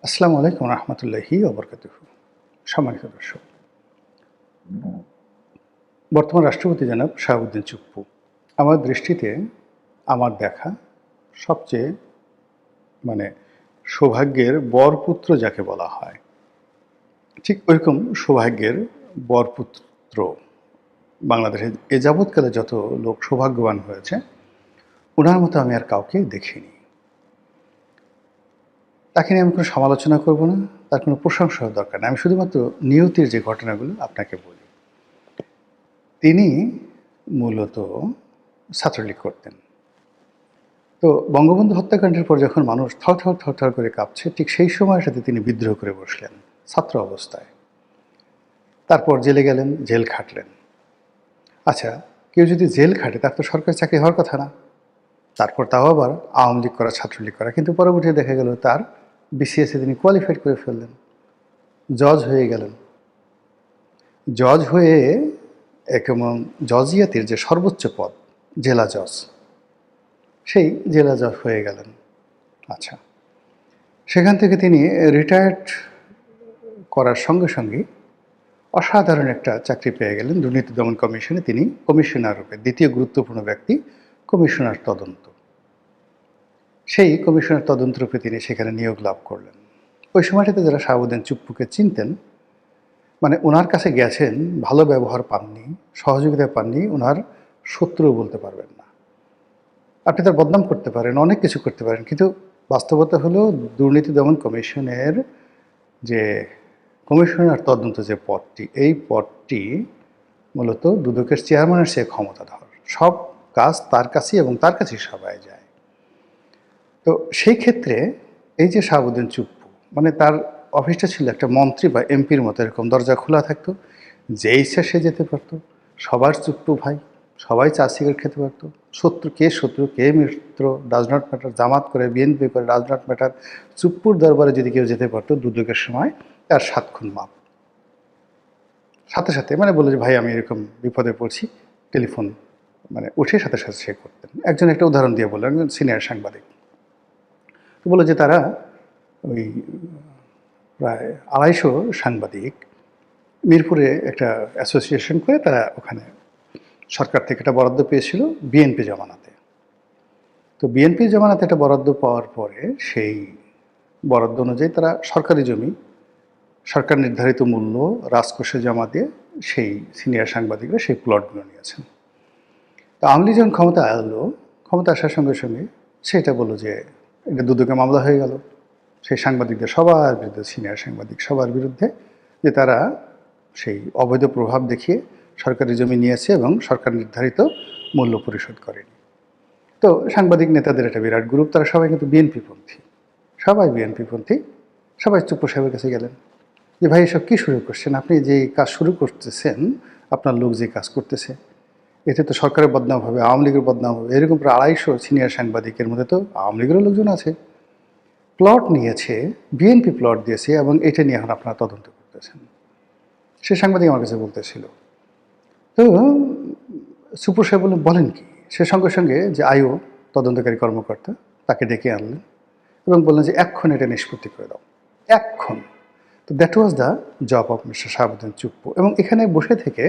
আসসালামু আলাইকুম রহমতুল্লাহি ওবরকাতুহু। সম্মানিত দর্শক, বর্তমান রাষ্ট্রপতি জনাব শাহাবুদ্দিন চুপ্পু আমার দৃষ্টিতে আমার দেখা সবচেয়ে মানে সৌভাগ্যের বরপুত্র যাকে বলা হয়, ঠিক ওইরকম সৌভাগ্যের বরপুত্র বাংলাদেশে এ যাবৎকালে যত লোক সৌভাগ্যবান হয়েছে ওনার মতো আমি আর কাউকে দেখিনি। তাকে নিয়ে আমি কোনো সমালোচনা করব না, তার কোনো প্রশংসাও দরকার নেই। আমি শুধুমাত্র নিয়তির যে ঘটনাগুলো আপনাকে বলি। তিনি মূলত ছাত্রলীগ করতেন। তো বঙ্গবন্ধু হত্যাকাণ্ডের পর যখন মানুষ থর করে কাঁপছে, ঠিক সেই সময়ের সাথে তিনি বিদ্রোহ করে বসলেন ছাত্র অবস্থায়। তারপর জেলে গেলেন, জেল খাটলেন। আচ্ছা, কেউ যদি জেল খাটে তার তো সরকারি চাকরি হওয়ার কথা না। তারপর তাও আবার আওয়ামী লীগ করা, ছাত্রলীগ করা, কিন্তু পরবর্তীতে দেখা গেল তার বিসিএসে তিনি কোয়ালিফাইড করে ফেললেন, জজ হয়ে গেলেন। জজ হয়ে এবং জজিয়াতের যে সর্বোচ্চ পদ জেলা জজ, সেই জেলা জজ হয়ে গেলেন। আচ্ছা, সেখান থেকে তিনি রিটায়ার্ড করার সঙ্গে সঙ্গে অসাধারণ একটা চাকরি পেয়ে গেলেন দুর্নীতি দমন কমিশনে। তিনি কমিশনার রূপে দ্বিতীয় গুরুত্বপূর্ণ ব্যক্তি, কমিশনার তদন্ত। সেই কমিশনার তদন্ত রূপে তিনি সেখানে নিয়োগ লাভ করলেন। ওই সময়টাতে যারা শাহাবুদ্দিন চুপ্পুকে চিনতেন, মানে ওনার কাছে গেছেন, ভালো ব্যবহার পাননি, সহযোগিতা পাননি, ওনার শত্রুও বলতে পারবেন না। আপনি তার বদনাম করতে পারেন, অনেক কিছু করতে পারেন, কিন্তু বাস্তবতা হলো দুর্নীতি দমন কমিশনের যে কমিশনার তদন্ত যে পদটি, এই পদটি মূলত দুদকের চেয়ারম্যানের চেয়ে ক্ষমতাধর। সব কাজ তার কাছেই এবং তার কাছেই সবাই যায়। তো সেই ক্ষেত্রে এই যে শাহাবুদ্দিন চুপ্পু, মানে তার অফিসটা ছিল একটা মন্ত্রী বা এমপির মতো, এরকম দরজা খোলা থাকতো, যে ইচ্ছা সে যেতে পারতো। সবার চুপ্পু ভাই, সবাই চা সিগারেট খেতে পারতো। শত্রু কে মিত্র ডাজ নট ম্যাটার। জামাত করে, বিএনপি করে, ডাজ নট ম্যাটার। চুপ্পুর দরবারে যদি কেউ যেতে পারতো দুদকের সময়, তার 7 খুন মাপ। সাথে সাথে মানে বলে যে ভাই আমি এরকম বিপদে পড়ছি, টেলিফোন মানে উঠে সাথে সাথে সে করতেন। একজন একটা উদাহরণ দিয়ে বললেন, একজন সিনিয়র সাংবাদিক। তো বলে যে তারা ওই প্রায় 250 সাংবাদিক মিরপুরে একটা অ্যাসোসিয়েশন করে তারা ওখানে সরকার থেকে একটা বরাদ্দ পেয়েছিল বিএনপি জমানাতে। তো বিএনপি জমানাতে একটা বরাদ্দ পাওয়ার পরে সেই বরাদ্দ অনুযায়ী তারা সরকারি জমি সরকার নির্ধারিত মূল্য রাজকোষে জমা দিয়ে সেই সিনিয়র সাংবাদিকরা সেই প্লটগুলো নিয়েছেন। তো আওয়ামী লীগ যখন ক্ষমতা এলো, ক্ষমতা আসার সঙ্গে সঙ্গে সেটা বললো যে এটা দুদকে মামলা হয়ে গেল সেই সাংবাদিকদের সবার বিরুদ্ধে, সিনিয়র সাংবাদিক সবার বিরুদ্ধে, যে তারা সেই অবৈধ প্রভাব দেখিয়ে সরকারি জমি নিয়েছে এবং সরকার নির্ধারিত মূল্য পরিশোধ করেনি। তো সাংবাদিক নেতাদের একটা বিরাট গ্রুপ, তারা সবাই কিন্তু বিএনপিপন্থী, সবাই বিএনপিপন্থী। সবাই চুপ্পু সাহেবের কাছে গেলেন যে ভাই এসব কী শুরু করছেন, আপনি যে কাজ শুরু করতেছেন, আপনার লোক যে কাজ করতেছে, এতে তো সরকারের বদনাম হবে, আওয়ামী লীগের বদনাম হবে। এরকম প্রায় 250 সিনিয়র সাংবাদিকের মধ্যে তো আওয়ামী লীগেরও লোকজন আছে। প্লট নিয়েছে, বিএনপি প্লট দিয়েছে এবং এটা নিয়ে এখন আপনারা তদন্ত করতেছেন। সে সাংবাদিক আমার কাছে বলতেছিল। তো সুপুর সাহেব বলেন কি? সে সঙ্গে সঙ্গে যে আইও তদন্তকারী কর্মকর্তা, তাকে ডেকে আনলেন এবং বললেন যে এক্ষণ এটা নিষ্পত্তি করে দাও, এক্ষণ। তো that was the job of mister Shahabuddin Chuppu. এবং এখানে বসে থেকে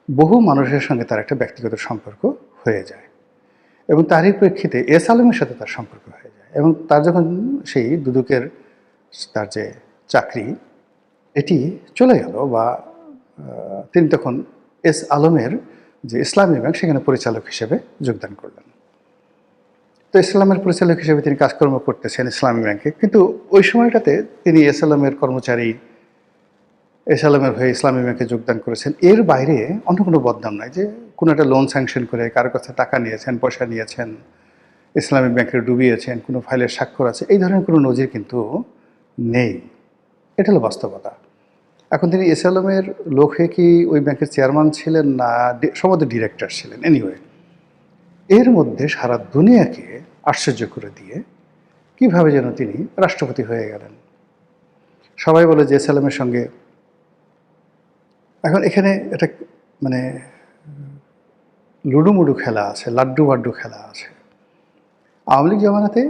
বহু মানুষের সঙ্গে তার একটা ব্যক্তিগত সম্পর্ক হয়ে যায় এবং তারই প্রেক্ষিতে এস আলমের সাথে তার সম্পর্ক হয়ে যায়। এবং তার যখন সেই দুদকের তার যে চাকরি এটি চলে গেল, বা তিনি তখন এস আলমের যে ইসলামী ব্যাংক, সেখানে পরিচালক হিসেবে যোগদান করলেন। তো ইসলামের পরিচালক হিসেবে তিনি কাজকর্ম করতেছেন ইসলামী ব্যাংকে, কিন্তু ওই সময়টাতে তিনি এস আলমের কর্মচারী, এস আলমের হয়ে ইসলামী ব্যাংকে যোগদান করেছেন। এর বাইরে অন্য কোনো বদনাম নাই যে কোনো একটা লোন স্যাংশন করে কারো কাছে টাকা নিয়েছেন, পয়সা নিয়েছেন, ইসলামী ব্যাংকে ডুবিয়েছেন, কোনো ফাইলের স্বাক্ষর আছে, এই ধরনের কোনো নজির কিন্তু নেই। এটা হলো বাস্তবতা। এখন তিনি এস আলমের লোক হয়ে কি ওই ব্যাংকের চেয়ারম্যান ছিলেন না সম্ভবত ডিরেক্টর ছিলেন, এনিওয়ে এর মধ্যে সারা দুনিয়াকে আশ্চর্য করে দিয়ে কিভাবে যেন তিনি রাষ্ট্রপতি হয়ে গেলেন। সবাই বলে যে এস আলমের সঙ্গে এখন এখানে একটা মানে লুডুমুডু খেলা আছে, লাড্ডু বাড্ডু খেলা আছে। আওয়ামী লীগ জমানাতে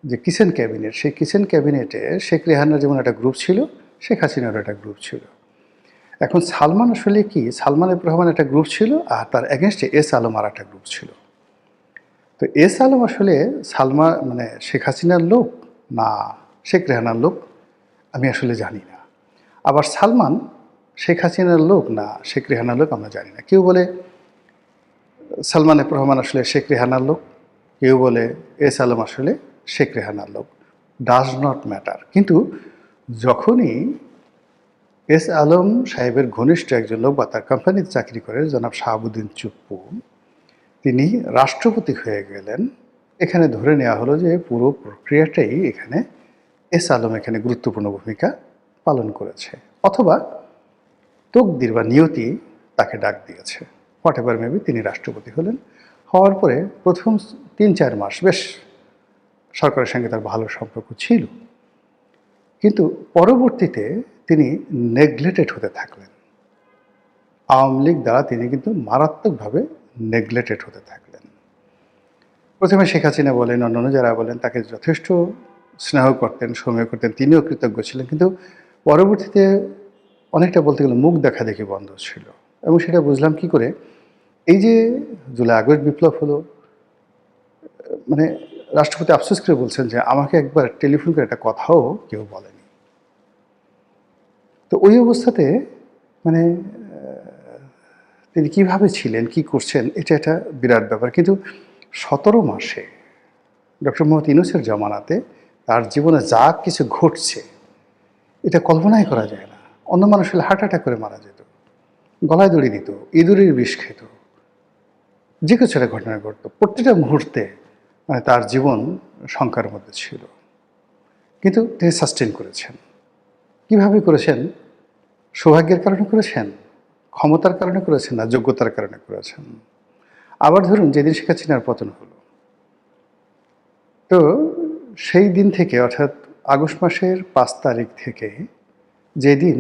যে কিচেন ক্যাবিনেট, সেই কিচেন ক্যাবিনেটে শেখ রেহানার যেমন একটা গ্রুপ ছিল, শেখ হাসিনারও একটা গ্রুপ ছিল। এখন সালমান আসলে কি, সালমান এফ রহমান একটা গ্রুপ ছিল, আর তার এগেনস্টে এস আলম আর একটা গ্রুপ ছিল। তো এস আলম আসলে মানে শেখ হাসিনার লোক না শেখ রেহানার লোক আমি আসলে জানি না। আবার সালমান শেখ হাসিনার লোক না শেখ রেহানার লোক আমরা জানি না। কেউ বলে সালমান এফ রহমান আসলে শেখ রেহানার লোক, কেউ বলে এস আলম আসলে শেখ রেহানার লোক। Does not matter. কিন্তু যখনই এস আলম সাহেবের ঘনিষ্ঠ একজন লোক বা তার কোম্পানিতে চাকরি করে জনাব শাহাবুদ্দিন চুপ্পু, তিনি রাষ্ট্রপতি হয়ে গেলেন, এখানে ধরে নেওয়া হলো যে পুরো প্রক্রিয়াটাই এখানে এস আলম এখানে গুরুত্বপূর্ণ ভূমিকা পালন করেছে, অথবা তকদির বা নিয়তি তাকে ডাক দিয়েছে। হোয়াট এভার মেবি, তিনি রাষ্ট্রপতি হলেন। হওয়ার পরে প্রথম ৩-৪ মাস বেশ সরকারের সঙ্গে তার ভালো সম্পর্ক ছিল, কিন্তু পরবর্তীতে তিনি নেগলেক্টেড হতে থাকলেন। আওয়ামী লীগ দ্বারা তিনি কিন্তু মারাত্মকভাবে নেগলেক্টেড হতে থাকলেন। প্রথমে শেখ হাসিনা বলেন, অন্যান্য যারা বলেন, তাকে যথেষ্ট স্নেহ করতেন, সময় করতেন, তিনিও কৃতজ্ঞ ছিলেন, কিন্তু পরবর্তীতে অনেকটা বলতে গেলে মুখ দেখা দেখি বন্ধ ছিল। এবং সেটা বুঝলাম কি করে, এই যে জুলাই আগস্ট বিপ্লব হলো, মানে রাষ্ট্রপতি আফসোস করে বলছেন যে আমাকে একবার টেলিফোন করে একটা কথাও কেউ বলেনি। তো ওই অবস্থাতে মানে তিনি কিভাবে ছিলেন, কি করছেন, এটা একটা বিরাট ব্যাপার। কিন্তু 17 মাসে ডক্টর মোহাম্মদ ইউনূসের জামানাতে তার জীবনে যা কিছু ঘটছে এটা কল্পনাই করা যায় না। অন্য মানুষ হলে হার্ট অ্যাটাক করে মারা যেত, গলায় দড়ি দিত, ইঁদুরের বিষ খেত, যে কিছু একটা ঘটনা ঘটতো। প্রত্যেকটা মুহূর্তে মানে তার জীবন শঙ্কার মধ্যে ছিল, কিন্তু তিনি সাস্টেন করেছেন। কিভাবে করেছেন? সৌভাগ্যের কারণে করেছেন, ক্ষমতার কারণে করেছেন, না যোগ্যতার কারণে করেছেন? আবার ধরুন যেদিন শেখ হাসিনার পতন হলো, তো সেই দিন থেকে অর্থাৎ আগস্ট মাসের 5 তারিখ থেকে যেদিন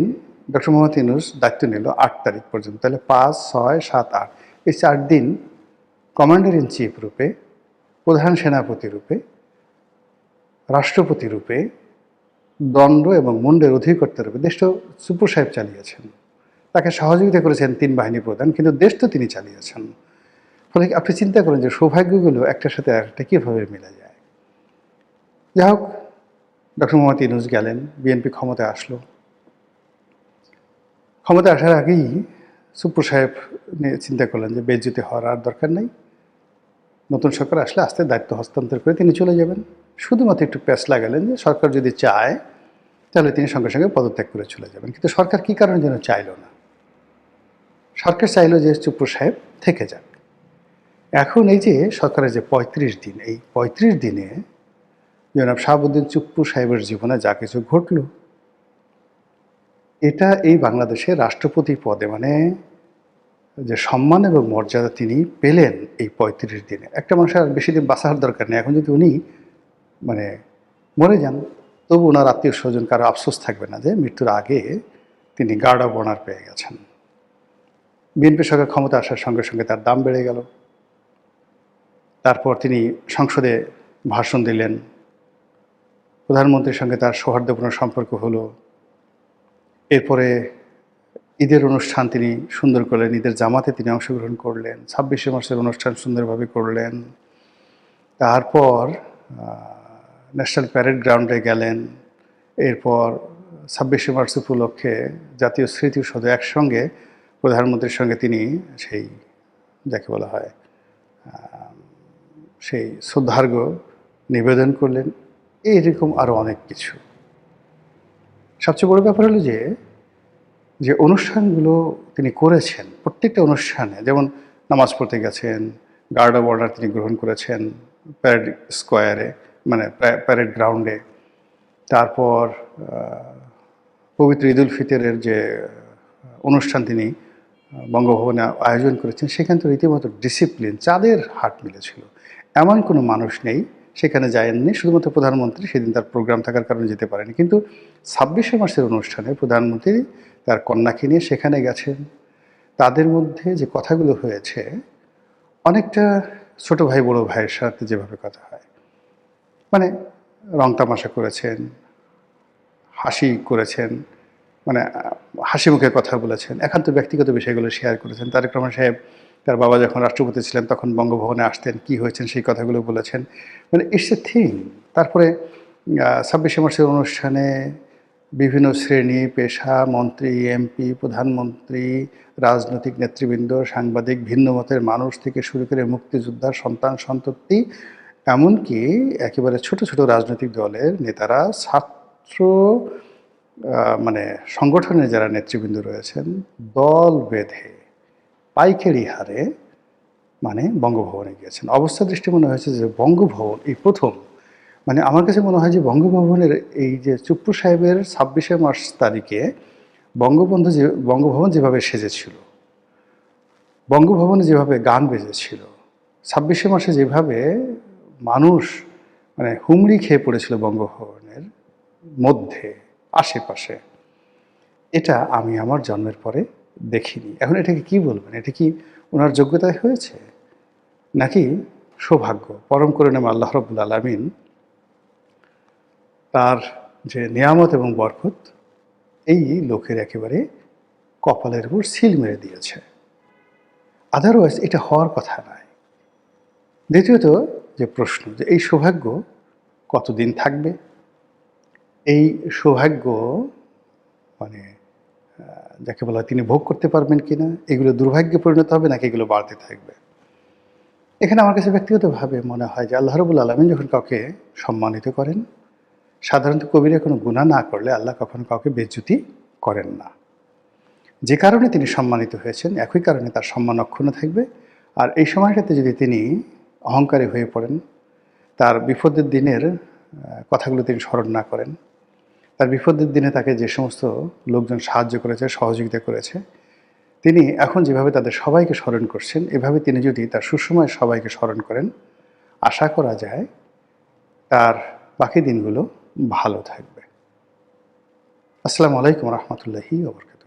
ডক্টর মোহাম্মদ ইউনূস দায়িত্ব নিল 8 তারিখ পর্যন্ত, তাহলে 5, 6, 7, 8 এই 4 দিন কমান্ডার ইন চিফ রূপে, প্রধান সেনাপতি রূপে, রাষ্ট্রপতি রূপে, দণ্ড এবং মুন্ডের অধিকর্তা রূপে দেশটা সুপ্পু সাহেব চালিয়েছেন। তাকে সহযোগিতা করেছেন 3 বাহিনী প্রধান, কিন্তু দেশ তো তিনি চালিয়েছেন। ফলে আপনি চিন্তা করেন যে সৌভাগ্যগুলো একটার সাথে আরেকটা কীভাবে মিলে যায়। যাই হোক, ডক্টর মোহাম্মদ ইউনূস গেলেন, বিএনপি ক্ষমতায় আসলো। ক্ষমতায় আসার আগেই সুপ্পু সাহেব নিয়ে চিন্তা করলেন যে বেজ্জতি হওয়ার আর দরকার নেই, নতুন সরকার আসলে আস্তে দায়িত্ব হস্তান্তর করে তিনি চলে যাবেন। শুধুমাত্র একটু প্যাচ লাগালেন যে সরকার যদি চায় তাহলে তিনি সঙ্গে সঙ্গে পদত্যাগ করে চলে যাবেন। কিন্তু সরকার কী কারণে যেন চাইল না। সরকার চাইল যে চুপ্পু সাহেব থেকে যান। এখন এই যে সরকারের যে 35 দিন, এই 35 দিনে জনাব শাহাবুদ্দিন চুপ্পু সাহেবের জীবনে যা কিছু ঘটল, এটা এই বাংলাদেশের রাষ্ট্রপতি পদে মানে যে সম্মান এবং মর্যাদা তিনি পেলেন এই 35 দিনে, একটা মানুষের আর বেশি দিন বাঁচার দরকার নেই। এখন যদি উনি মানে মরে যান, তবু ওনার আত্মীয় স্বজন কারো আফসোস থাকবে না যে মৃত্যুর আগে তিনি গার্ড অব অনার পেয়ে গেছেন। বিএনপি সরকার ক্ষমতা আসার সঙ্গে সঙ্গে তার দাম বেড়ে গেল। তারপর তিনি সংসদে ভাষণ দিলেন, প্রধানমন্ত্রীর সঙ্গে তার সৌহার্দ্যপূর্ণ সম্পর্ক হলো। এরপরে ঈদের অনুষ্ঠান তিনি সুন্দর করলেন, ঈদের জামাতে তিনি অংশগ্রহণ করলেন, 26শে মার্চের অনুষ্ঠান সুন্দরভাবে করলেন। তারপর ন্যাশনাল প্যারেড গ্রাউন্ডে গেলেন। এরপর 26শে মার্চ উপলক্ষে জাতীয় স্মৃতি সৌধে একসঙ্গে প্রধানমন্ত্রীর সঙ্গে তিনি সেই যাকে বলা হয় সেই শ্রদ্ধার্ঘ্য নিবেদন করলেন। এইরকম আরও অনেক কিছু। সবচেয়ে বড় ব্যাপার হলো যে অনুষ্ঠানগুলো তিনি করেছেন, প্রত্যেকটা অনুষ্ঠানে, যেমন নামাজ পড়তে গেছেন, গার্ড অব অনার তিনি গ্রহণ করেছেন প্যারেড স্কোয়ারে, মানে প্যারেড গ্রাউন্ডে। তারপর পবিত্র ঈদ উল ফিতরের যে অনুষ্ঠান তিনি বঙ্গভবনে আয়োজন করেছেন, সেখানে তো রীতিমতো ডিসিপ্লিন, চাঁদের হাট মিলেছিল। এমন কোনো মানুষ নেই সেখানে যায়নি। শুধুমাত্র প্রধানমন্ত্রী সেদিন তার প্রোগ্রাম থাকার কারণে যেতে পারেনি, কিন্তু 26শে মার্চের অনুষ্ঠানে প্রধানমন্ত্রী তার কন্যাকে নিয়ে সেখানে গেছেন। তাদের মধ্যে যে কথাগুলো হয়েছে অনেকটা ছোট ভাই বড় ভাইয়ের সাথে যেভাবে কথা হয়, মানে রং তামাশা করেছেন, হাসি করেছেন, মানে হাসি মুখে কথা বলেছেন, একান্ত ব্যক্তিগত বিষয়গুলো শেয়ার করেছেন। তারেক রহমান সাহেব তার বাবা যখন রাষ্ট্রপতি ছিলেন তখন বঙ্গভবনে আসতেন, কী হয়েছেন সেই কথাগুলো বলেছেন। মানে ইটস এ থিং। তারপরে ২৬শে মার্চের অনুষ্ঠানে বিভিন্ন শ্রেণী পেশা, মন্ত্রী, এমপি, প্রধানমন্ত্রী, রাজনৈতিক নেতৃবৃন্দ, সাংবাদিক, ভিন্ন মতের মানুষ থেকে শুরু করে মুক্তিযোদ্ধার সন্তান সন্ততি, এমনকি একেবারে ছোট ছোট রাজনৈতিক দলের নেতারা, ছাত্র মানে সংগঠনের যারা নেতৃবৃন্দ রয়েছেন, দল বেঁধে পাইকারি হারে মানে বঙ্গভবনে গিয়েছেন। অবস্থা দৃষ্টি মনে হয়েছে যে বঙ্গভবন এই প্রথম, মানে আমার কাছে মনে হয় যে বঙ্গভবনের এই যে চুপ্পু সাহেবের ২৬শে মার্চ তারিখে বঙ্গভবন যেভাবে সেজেছিল, বঙ্গভবনে যেভাবে গান বেজেছিল, ২৬শে মার্চে যেভাবে মানুষ মানে হুমড়ি খেয়ে পড়েছিল বঙ্গভবনের মধ্যে আশেপাশে, এটা আমি আমার জন্মের পরে দেখিনি। এখন এটাকে কি বলবেন? এটা কি ওনার যোগ্যতায় হয়েছে, নাকি সৌভাগ্য? পরম করুণাময় আল্লাহ রাব্বুল আলামিন তার যে নিয়ামত এবং বরকত এই লোকের একেবারে কপালের উপর সিল মেরে দিয়েছে। আদারওয়াইজ এটা হওয়ার কথা নয়। দ্বিতীয়ত যে প্রশ্ন, যে এই সৌভাগ্য কতদিন থাকবে? এই সৌভাগ্য মানে যাকে বলা হয় তিনি ভোগ করতে পারবেন কিনা? এগুলো দুর্ভাগ্যে পরিণত হবে নাকি এগুলো বাড়তে থাকবে? এখানে আমার কাছে ব্যক্তিগতভাবে মনে হয় যে আল্লাহ রাব্বুল আলামিন যখন কাউকে সম্মানিত করেন, সাধারণত কবিরা কোনো গুনাহ না করলে আল্লাহ কখনো কাউকে বেইজ্জতি করেন না। যে কারণে তিনি সম্মানিত হয়েছেন, একই কারণে তার সম্মান অক্ষুণ্ণ থাকবে। আর এই সময়টাতে যদি তিনি অহংকারী হয়ে পড়েন, তার বিপদের দিনের কথাগুলো তিনি স্মরণ না করেন, তার বিপদের দিনে তাকে যে সমস্ত লোকজন সাহায্য করেছে, সহযোগিতা করেছে, তিনি এখন যেভাবে তাদের সবাইকে স্মরণ করছেন, এভাবে তিনি যদি তার সুসময়ে সবাইকে স্মরণ করেন, আশা করা যায় তার বাকি দিনগুলো ভালো থাকবে। আসসালামু আলাইকুম রহমতুল্লাহি ওয়া বারাকাতুহু।